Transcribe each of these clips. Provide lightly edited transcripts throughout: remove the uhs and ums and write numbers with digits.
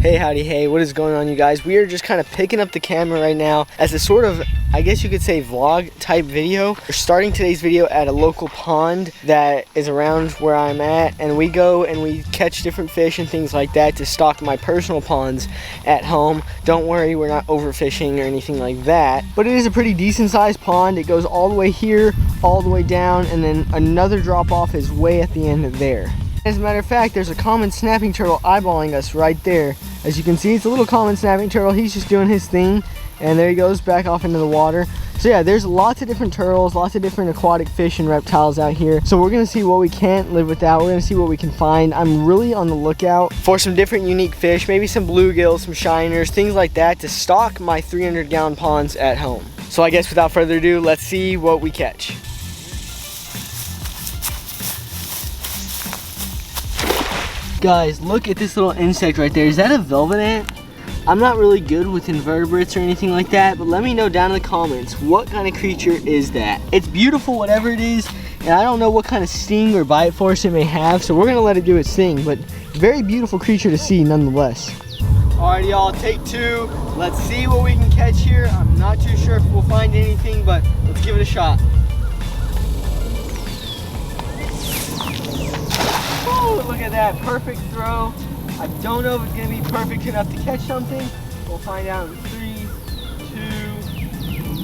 Hey, howdy, hey, what is going on, you guys? We are just kind of picking up the camera right now as a sort of, I guess you could say, vlog type video. We're starting today's video at a local pond that is around where I'm at, and we go and we catch different fish and things like that to stock my personal ponds at home. Don't worry, we're not overfishing or anything like that, but it is a pretty decent sized pond. It goes all the way here, all the way down, and then another drop off is way at the end there. As a matter of fact, there's a common snapping turtle eyeballing us right there. As you can see, it's a little common snapping turtle. He's just doing his thing, and there he goes back off into the water. So yeah, there's lots of different turtles, lots of different aquatic fish and reptiles out here. So we're gonna see what we can't live without. We're gonna see what we can find. I'm really on the lookout for some different unique fish, maybe some bluegills, some shiners, things like that to stock my 300-gallon ponds at home. So I guess without further ado, let's see what we catch. Guys, look at this little insect right there. Is that a velvet ant? I'm not really good with invertebrates or anything like that, but let me know down in the comments, what kind of creature is that? It's beautiful, whatever it is, and I don't know what kind of sting or bite force it may have, so we're gonna let it do its thing, but very beautiful creature to see nonetheless. Alright, y'all, take two. Let's see what we can catch here. I'm not too sure if we'll find anything, but let's give it a shot. Look at that, perfect throw. I don't know if it's gonna be perfect enough to catch something. We'll find out in 3, 2,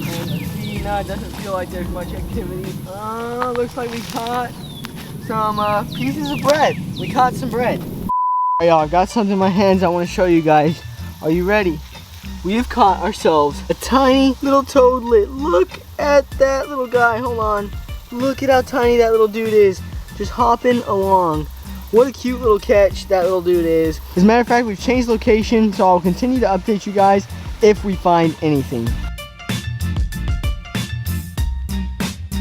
and let's see. No, it doesn't feel like there's much activity. Looks like we caught some pieces of bread. We caught some bread. Alright, y'all, I've got something in my hands I want to show you guys. Are you ready? We have caught ourselves a tiny little toadlet. Look at that little guy. Hold on. Look at how tiny that little dude is. Just hopping along. What a cute little catch that little dude is. As a matter of fact, we've changed location, so I'll continue to update you guys if we find anything.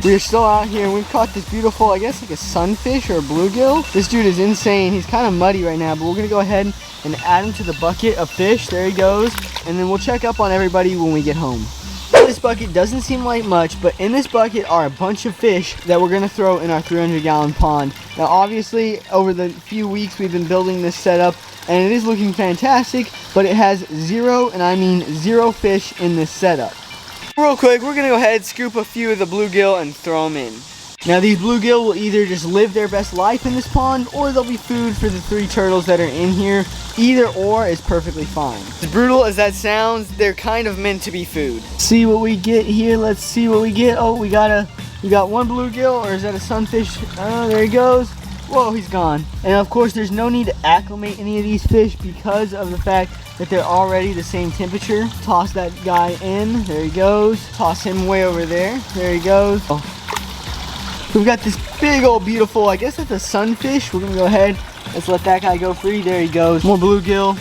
We are still out here. We've caught this beautiful, I guess like a sunfish or a bluegill. This dude is insane. He's kind of muddy right now, but we're gonna go ahead and add him to the bucket of fish. There he goes. And then we'll check up on everybody when we get home. This bucket doesn't seem like much, but in this bucket are a bunch of fish that we're gonna throw in our 300-gallon pond. Now obviously over the few weeks we've been building this setup, and it is looking fantastic, but it has zero, and I mean zero, fish in this setup. Real quick, we're gonna go ahead, scoop a few of the bluegill and throw them in. Now these bluegill will either just live their best life in this pond, or they'll be food for the 3 turtles that are in here. Either or is perfectly fine. As brutal as that sounds, they're kind of meant to be food. See what we get here. Let's see what we get. Oh, we got one bluegill, or is that a sunfish? Oh, there he goes. Whoa, he's gone. And of course, there's no need to acclimate any of these fish because of the fact that they're already the same temperature. Toss that guy in. There he goes. Toss him way over there. There he goes. Oh. We've got this big old beautiful, I guess that's a sunfish. We're gonna go ahead, let's let that guy go free. There he goes. More bluegill.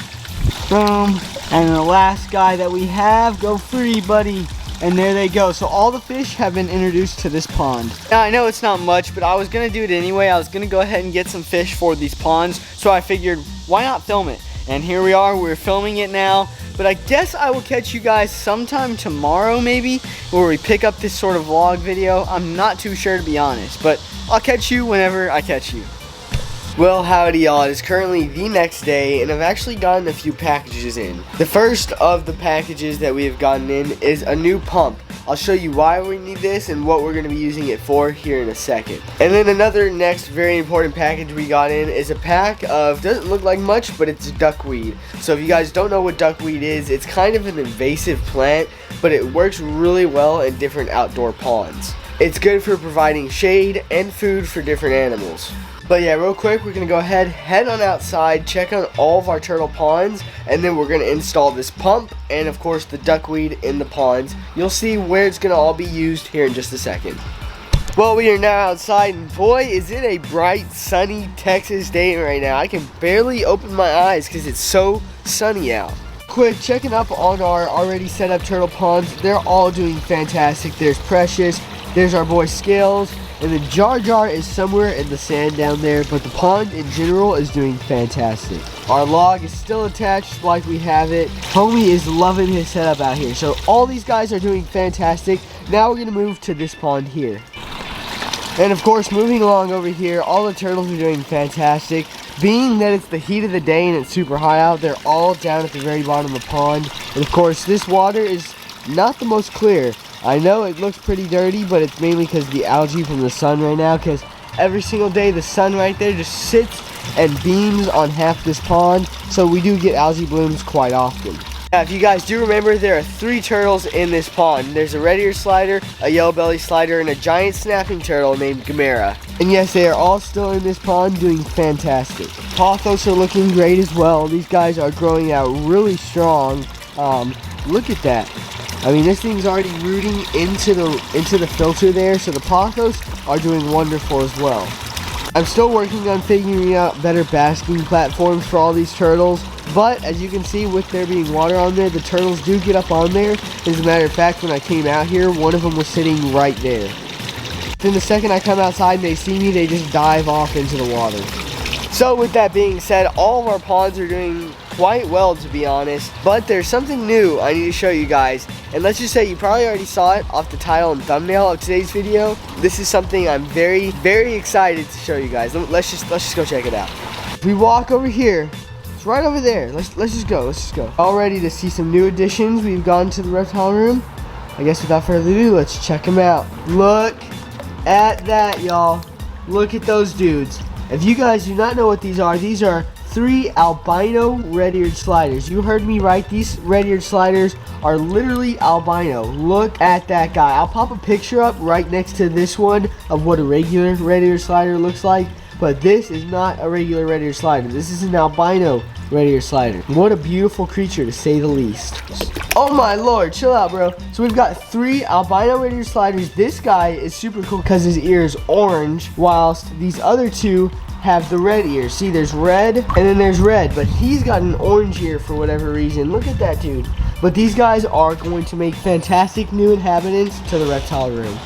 Boom. And the last guy that we have, go free, buddy. And there they go. So all the fish have been introduced to this pond. Now I know it's not much, but I was gonna do it anyway. I was gonna go ahead and get some fish for these ponds. So I figured, why not film it? And here we are, we're filming it now. But I guess I will catch you guys sometime tomorrow maybe, where we pick up this sort of vlog video. I'm not too sure, to be honest, but I'll catch you whenever I catch you. Well, howdy y'all, it is currently the next day, and I've actually gotten a few packages in. The first of the packages that we have gotten in is a new pump. I'll show you why we need this and what we're going to be using it for here in a second. And then another next very important package we got in is a pack of, doesn't look like much, but it's duckweed. So if you guys don't know what duckweed is, it's kind of an invasive plant, but it works really well in different outdoor ponds. It's good for providing shade and food for different animals. But yeah, real quick, we're going to go ahead, head on outside, check on all of our turtle ponds, and then we're going to install this pump and, of course, the duckweed in the ponds. You'll see where it's going to all be used here in just a second. Well, we are now outside, and boy, is it a bright, sunny Texas day right now. I can barely open my eyes because it's so sunny out. Quick, checking up on our already set up turtle ponds. They're all doing fantastic. There's Precious, there's our boy Scales, and the Jar Jar is somewhere in the sand down there, but the pond in general is doing fantastic. Our log is still attached like we have it. Homie is loving his setup out here. So all these guys are doing fantastic. Now we're gonna move to this pond here. And of course, moving along over here, all the turtles are doing fantastic. Being that it's the heat of the day and it's super hot out, they're all down at the very bottom of the pond. And of course, this water is not the most clear. I know it looks pretty dirty, but it's mainly because the algae from the sun right now, because every single day the sun right there just sits and beams on half this pond, so we do get algae blooms quite often. Now, if you guys do remember, there are 3 turtles in this pond. There's a red ear slider, a yellow belly slider, and a giant snapping turtle named Gamera. And yes, they are all still in this pond doing fantastic. Pothos are looking great as well. These guys are growing out really strong. Look at that. I mean, this thing's already rooting into the filter there, so the pothos are doing wonderful as well. I'm still working on figuring out better basking platforms for all these turtles, but as you can see, with there being water on there, the turtles do get up on there. As a matter of fact, when I came out here, one of them was sitting right there. Then the second I come outside and they see me, they just dive off into the water. So with that being said, all of our ponds are doing quite well, to be honest, but there's something new I need to show you guys. And let's just say you probably already saw it off the title and thumbnail of today's video. This is something I'm very, very excited to show you guys. Let's just go check it out. If we walk over here, it's right over there. Let's just go. All ready to see some new additions. We've gone to the reptile room. I guess without further ado, let's check them out. Look at that, y'all. Look at those dudes. If you guys do not know what these are 3 albino red-eared sliders. You heard me right. These red-eared sliders are literally albino. Look at that guy. I'll pop a picture up right next to this one of what a regular red-eared slider looks like. But this is not a regular red-eared slider. This is an albino red-eared slider. What a beautiful creature, to say the least. Oh my lord, chill out, bro. So we've got 3 albino red-eared sliders. This guy is super cool because his ear is orange, whilst these other 2 have the red ear. See, there's red and then there's red, but he's got an orange ear for whatever reason. Look at that dude. But these guys are going to make fantastic new inhabitants to the reptile room.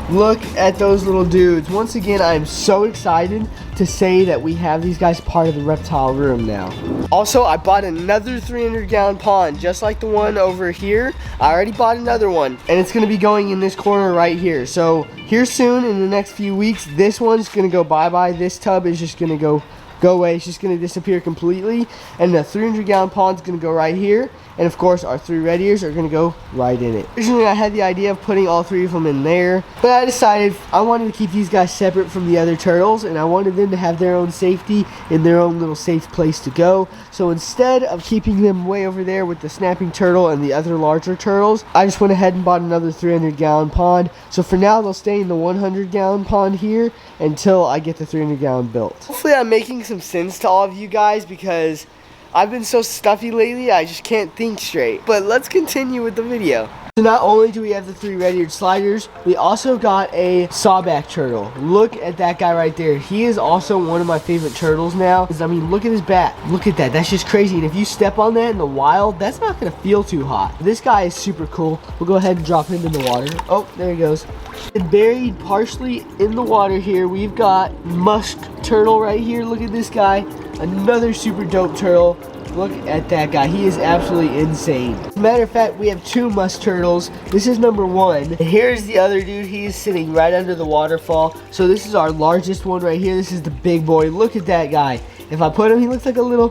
Look at those little dudes. Once again, I am so excited to say that we have these guys part of the reptile room now. Also, I bought another 300-gallon pond, just like the one over here. I already bought another one, and it's going to be going in this corner right here. So here soon, in the next few weeks, this one's going to go bye-bye. This tub is just going to go away. It's just going to disappear completely, and the 300-gallon pond's going to go right here. And of course, our 3 red ears are going to go right in it. Originally, I had the idea of putting all 3 of them in there, but I decided I wanted to keep these guys separate from the other turtles, and I wanted them to have their own safety in their own little safe place to go. So instead of keeping them way over there with the snapping turtle and the other larger turtles, I just went ahead and bought another 300-gallon pond. So for now, they'll stay in the 100-gallon pond here until I get the 300-gallon built. Hopefully, I'm making some sense to all of you guys, because I've been so stuffy lately, I just can't think straight. But let's continue with the video. So not only do we have the 3 red-eared sliders, we also got a sawback turtle. Look at that guy right there. He is also one of my favorite turtles now. I mean, look at his back. Look at that. That's just crazy. And if you step on that in the wild, that's not going to feel too hot. This guy is super cool. We'll go ahead and drop him in the water. Oh, there he goes. And buried partially in the water here, we've got musk turtle right here. Look at this guy. Another super dope turtle. Look at that guy. He is absolutely insane. As a matter of fact, we have 2 musk turtles. This is number 1. And here's the other dude. He is sitting right under the waterfall. So this is our largest one right here. This is the big boy. Look at that guy. If I put him, he looks like a little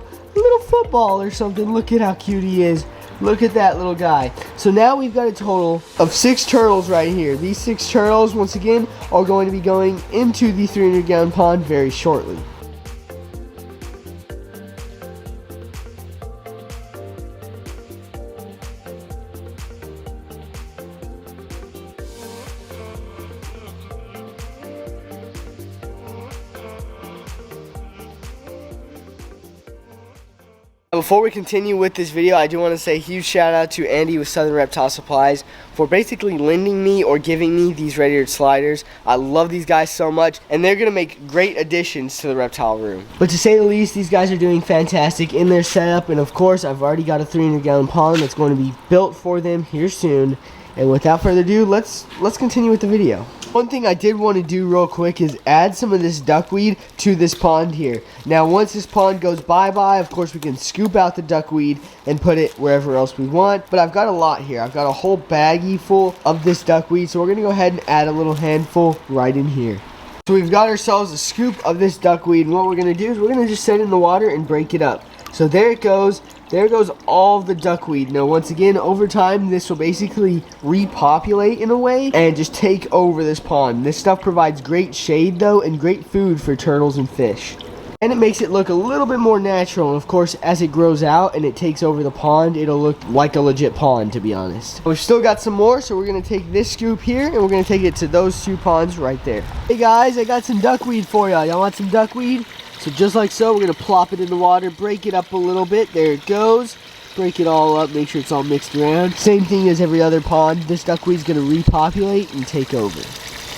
football or something. Look at how cute he is. Look at that little guy. So now we've got a total of 6 turtles right here. These 6 turtles, once again, are going to be going into the 300-gallon pond very shortly. Before we continue with this video, I do want to say a huge shout out to Andy with Southern Reptile Supplies for basically lending me or giving me these red-eared sliders. I love these guys so much, and they're going to make great additions to the reptile room. But to say the least, these guys are doing fantastic in their setup, and of course, I've already got a 300-gallon pond that's going to be built for them here soon. And without further ado, let's continue with the video. One thing I did want to do real quick is add some of this duckweed to this pond here. Now, once this pond goes bye-bye, of course, we can scoop out the duckweed and put it wherever else we want. But I've got a lot here. I've got a whole baggie full of this duckweed, so we're going to go ahead and add a little handful right in here. So we've got ourselves a scoop of this duckweed, and what we're gonna do is we're gonna just set it in the water and break it up. So there it goes. There goes all the duckweed. Now once again, over time, this will basically repopulate in a way and just take over this pond. This stuff provides great shade though and great food for turtles and fish. And it makes it look a little bit more natural. And of course, as it grows out and it takes over the pond, it'll look like a legit pond, to be honest. We've still got some more, so we're gonna take this scoop here and we're gonna take it to those 2 ponds right there. Hey guys, I got some duckweed for y'all. Y'all want some duckweed? So just like so, we're gonna plop it in the water, break it up a little bit. There it goes. Break it all up, make sure it's all mixed around. Same thing as every other pond. This duckweed's gonna repopulate and take over.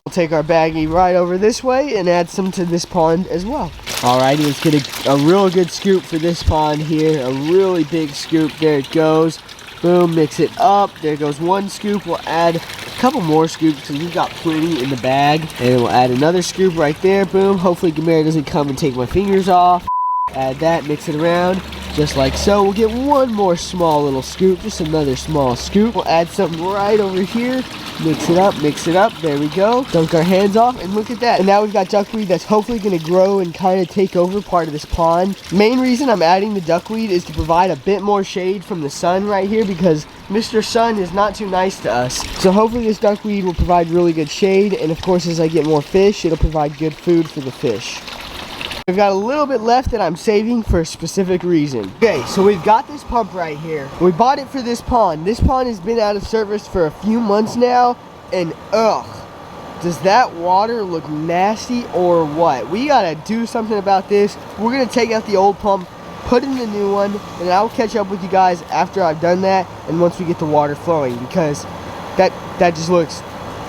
We'll take our baggie right over this way and add some to this pond as well. Alrighty, let's get a real good scoop for this pond here. A really big scoop. There it goes. Boom, mix it up. There goes 1 scoop. We'll add a couple more scoops because we've got plenty in the bag. And we'll add another scoop right there. Boom. Hopefully Gamera doesn't come and take my fingers off. Add that, mix it around, just like so. We'll get 1 more small little scoop, just another small scoop. We'll add something right over here. Mix it up, there we go. Dunk our hands off, and look at that. And now we've got duckweed that's hopefully gonna grow and kind of take over part of this pond. Main reason I'm adding the duckweed is to provide a bit more shade from the sun right here because Mr. Sun is not too nice to us. So hopefully this duckweed will provide really good shade, and of course as I get more fish, it'll provide good food for the fish. We've got a little bit left that I'm saving for a specific reason. Okay, so we've got this pump right here. We bought it for this pond. This pond has been out of service for a few months now, and ugh, does that water look nasty or what? We gotta do something about this. We're gonna take out the old pump, put in the new one, and I'll catch up with you guys after I've done that and once we get the water flowing, because that just looks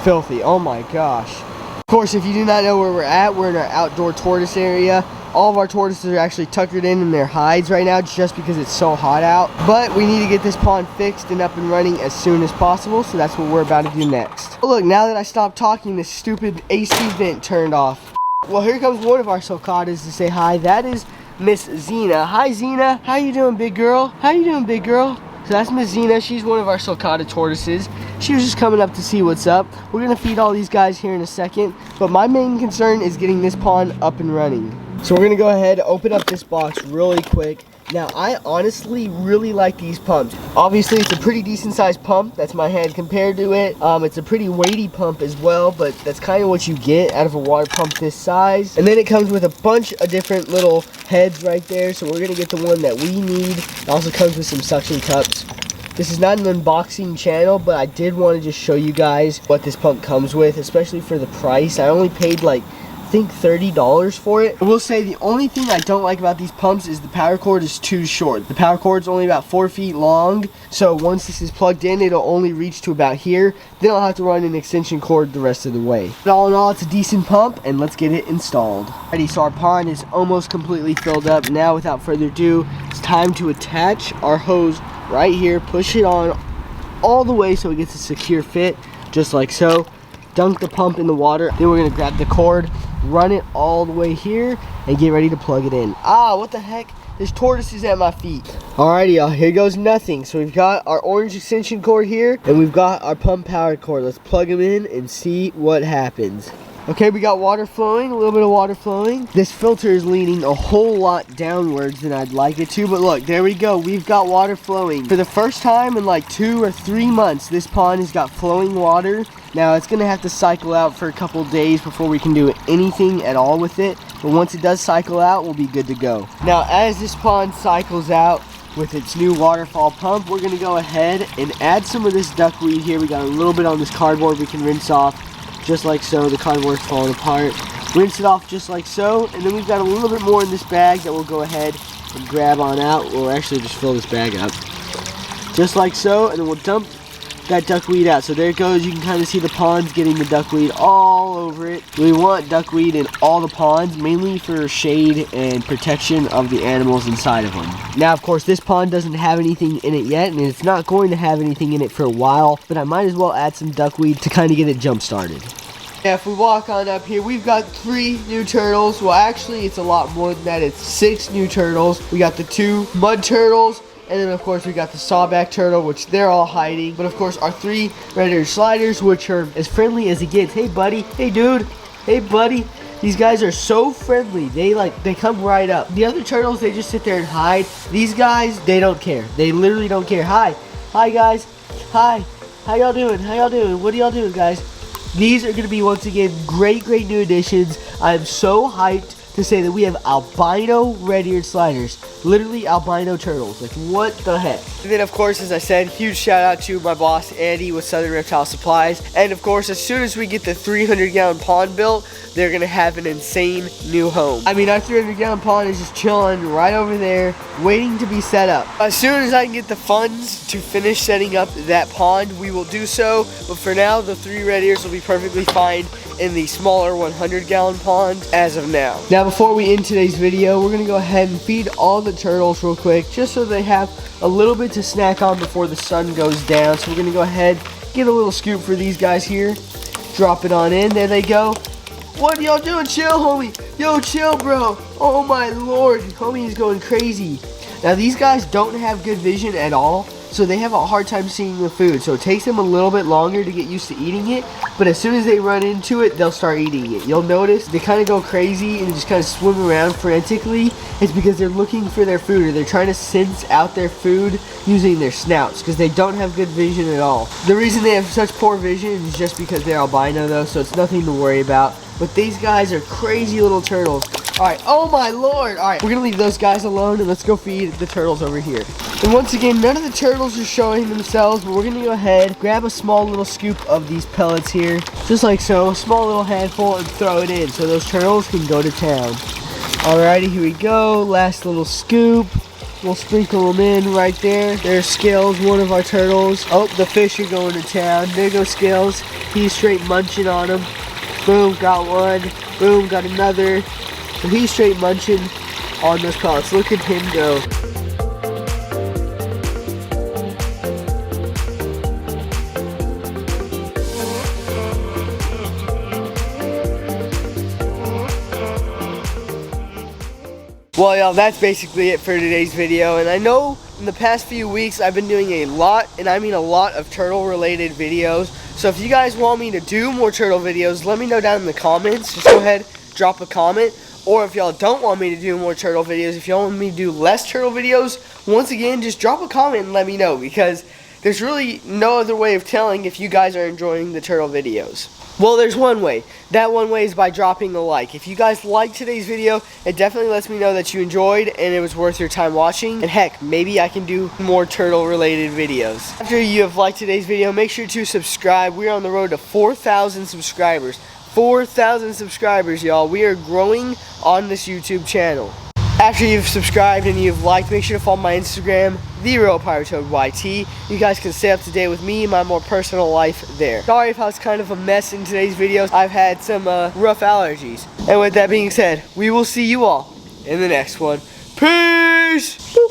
filthy. Oh my gosh. Of course, if you do not know where we're in our outdoor tortoise area. All of our tortoises are actually tuckered in their hides right now just because it's so hot out. But we need to get this pond fixed and up and running as soon as possible, so that's what we're about to do next. Oh, look, now that I stopped talking, this stupid AC vent turned off. Well, here comes one of our sulcatas to say hi. That is Miss Xena. Hi, Xena. How you doing, big girl? How you doing, big girl? So that's Miss Xena. She's one of our sulcata tortoises. She was just coming up to see what's up. We're gonna feed all these guys here in a second, but my main concern is getting this pond up and running. So we're gonna go ahead, open up this box really quick. Now, I honestly really like these pumps. Obviously, it's a pretty decent sized pump. That's my hand compared to it. It's a pretty weighty pump as well, but that's kind of what you get out of a water pump this size. And then it comes with a bunch of different little heads right there. So we're gonna get the one that we need. It also comes with some suction cups. This is not an unboxing channel, but I did want to just show you guys what this pump comes with, especially for the price. I only paid like, I think $30 for it. I will say the only thing I don't like about these pumps is the power cord is too short. The power cord's only about 4 feet long, so once this is plugged in, it'll only reach to about here. Then I'll have to run an extension cord the rest of the way. But all in all, it's a decent pump, and let's get it installed. Alrighty, so our pond is almost completely filled up. Now, without further ado, it's time to attach our hose right here. Push it on all the way so it gets a secure fit, just like so. Dunk the pump in the water. Then we're gonna grab the cord, run it all the way here, and get ready to plug it in. Ah, what the heck? There's tortoises at my feet. Alrighty, y'all, here goes nothing. So we've got our orange extension cord here, and we've got our pump power cord. Let's plug them in and see what happens. Okay, we got water flowing, a little bit of water flowing. This filter is leaning a whole lot downwards than I'd like it to, but look, there we go. We've got water flowing. For the first time in like 2 or 3 months, this pond has got flowing water. Now, it's gonna have to cycle out for a couple days before we can do anything at all with it, but once it does cycle out, we'll be good to go. Now, as this pond cycles out with its new waterfall pump, we're gonna go ahead and add some of this duckweed here. We got a little bit on this cardboard we can rinse off. Just like so. The cardboard's falling apart. Rinse it off just like so, and then we've got a little bit more in this bag that we'll go ahead and grab on out. We'll actually just fill this bag up just like so, and then we'll dump that duckweed out. So there it goes. You can kind of see the ponds getting the duckweed all over it. We want duckweed in all the ponds, mainly for shade and protection of the animals inside of them. Now, of course, this pond doesn't have anything in it yet, and it's not going to have anything in it for a while, but I might as well add some duckweed to kind of get it jump started. Yeah, if we walk on up here, we've got 3 new turtles. Well, actually, it's a lot more than that. It's 6 new turtles. We got the 2 mud turtles, and then, of course, we got the sawback turtle, which they're all hiding. But, of course, our 3 red-eared sliders, which are as friendly as it gets. Hey, buddy. Hey, dude. Hey, buddy. These guys are so friendly. They come right up. The other turtles, they just sit there and hide. These guys, they don't care. They literally don't care. Hi guys. Hi. How y'all doing? What are y'all doing, guys? These are gonna be, once again, great new additions. I'm so hyped to say that we have albino red-eared sliders. Literally albino turtles. Like, what the heck? And then, of course, as I said, huge shout out to my boss, Andy, with Southern Reptile Supplies. And, of course, as soon as we get the 300-gallon pond built, they're going to have an insane new home. I mean, our 300-gallon pond is just chilling right over there, waiting to be set up. As soon as I can get the funds to finish setting up that pond, we will do so. But for now, the 3 red ears will be perfectly fine in the smaller 100-gallon pond as of now. Now, before we end today's video, we're going to go ahead and feed all the turtles real quick, just so they have a little bit to snack on before the sun goes down. So we're going to go ahead, get a little scoop for these guys here, drop it on in, there they go. What are y'all doing? Chill, homie. Yo, chill, bro. Oh my lord, homie is going crazy. Now, these guys don't have good vision at all, so they have a hard time seeing the food. So it takes them a little bit longer to get used to eating it, but as soon as they run into it, they'll start eating it. You'll notice they kind of go crazy and just kind of swim around frantically. It's because they're looking for their food, or they're trying to sense out their food using their snouts, because they don't have good vision at all. The reason they have such poor vision is just because they're albino though, so it's nothing to worry about. But these guys are crazy little turtles. Alright, oh my lord. Alright, we're gonna leave those guys alone and let's go feed the turtles over here. And once again, none of the turtles are showing themselves, but we're gonna go ahead, grab a small little scoop of these pellets here, just like so, a small little handful, and throw it in so those turtles can go to town. Alrighty, here we go, last little scoop. We'll sprinkle them in right there. There's Scales, one of our turtles. Oh, the fish are going to town. There goes Scales. He's straight munching on them. Boom, got one. Boom, got another. So he's straight munching on those pellets. Look at him go. Well, y'all, that's basically it for today's video. And I know in the past few weeks I've been doing a lot, and I mean a lot, of turtle related videos. So if you guys want me to do more turtle videos, let me know down in the comments. Just go ahead, drop a comment. Or if y'all don't want me to do more turtle videos, if y'all want me to do less turtle videos, once again, just drop a comment and let me know, because there's really no other way of telling if you guys are enjoying the turtle videos. Well, there's one way. That one way is by dropping a like. If you guys liked today's video, it definitely lets me know that you enjoyed and it was worth your time watching. And heck, maybe I can do more turtle related videos. After you have liked today's video, make sure to subscribe. We're on the road to 4,000 subscribers. 4,000 subscribers, y'all. We are growing on this YouTube channel. After you've subscribed and you've liked, make sure to follow my Instagram, TheRealPiratoadYT. You guys can stay up to date with me and my more personal life there. Sorry if I was kind of a mess in today's videos. I've had some rough allergies. And with that being said, we will see you all in the next one. Peace!